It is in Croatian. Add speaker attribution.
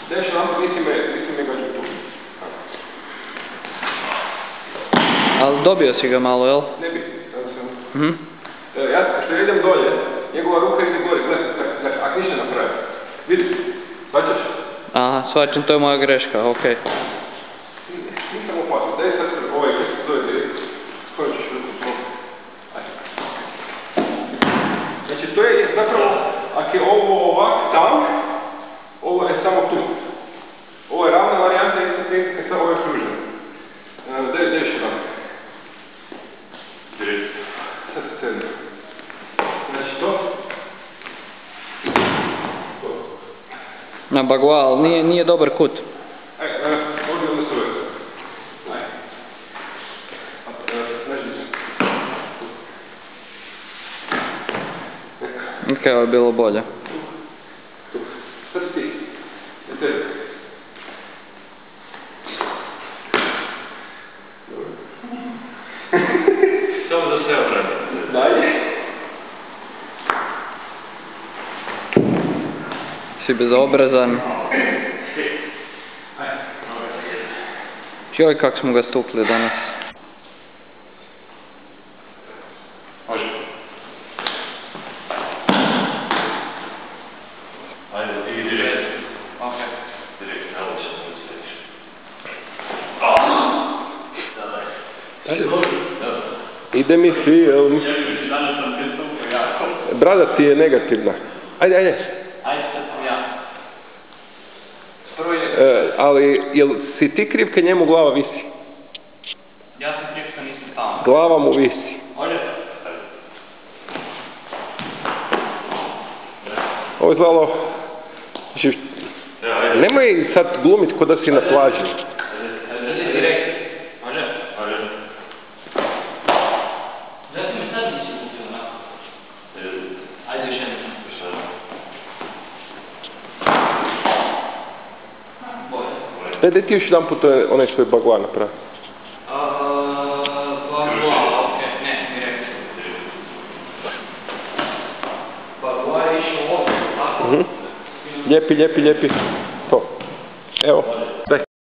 Speaker 1: Deš nam, visi me gađu tu.
Speaker 2: Ali dobio si ga malo, jel?
Speaker 1: Ne bi, tako sam. Ja što idem dolje, njegova ruka ide gore, gledaj, ako ništa napravi. Vidiš, svačaš?
Speaker 2: Aha, svačam, to je moja greška, okej.
Speaker 1: Nisam opasno, daj sad ovaj gdje to je direkt, skoro ćeš ruku slogu. Znači to je zapravo, ako je ovo ovak tam, ovo je samo tu. Ovo je ravna varijanta i sad tehnika, sad ovo je kružena. Daj još jedan. Direkt. Sad se cedno. Znači to.
Speaker 2: Na bagua, ali nije dobar kut.
Speaker 1: Ovdje onda se uvijek.
Speaker 2: Okej, ovo je bilo bolje.
Speaker 1: Sad ti.
Speaker 3: Samo za sve vreme.
Speaker 1: Dalje.
Speaker 2: Si bezobrazan. Joj, kak smo ga stukli danas.
Speaker 3: Može. Ajde, idi direkt.
Speaker 1: Okej.
Speaker 3: Direkt, evo će se slijedeći.
Speaker 1: Ide mi film. Brada ti je negativna. Ajde.
Speaker 3: Ajde, sad sam ja.
Speaker 1: Ali, jel si ti kriv kad njemu glava visi?
Speaker 3: Ja sam kriv što nisam tamo.
Speaker 1: Glava mu visi.
Speaker 3: Može?
Speaker 1: Ovo je zvalo... Nemoj sad glumit ko da si na plaži.
Speaker 3: Ajde, direkt. Može? Može. Zatim mi sad nisi kupio onako. Ajde još jednom.
Speaker 1: Daj ti još jedan put onaj svoj bagua napravi.
Speaker 3: Bagua, okej, ne, direkt. Bagua je išao ovdje, tako?
Speaker 1: Lijepi. To. Evo.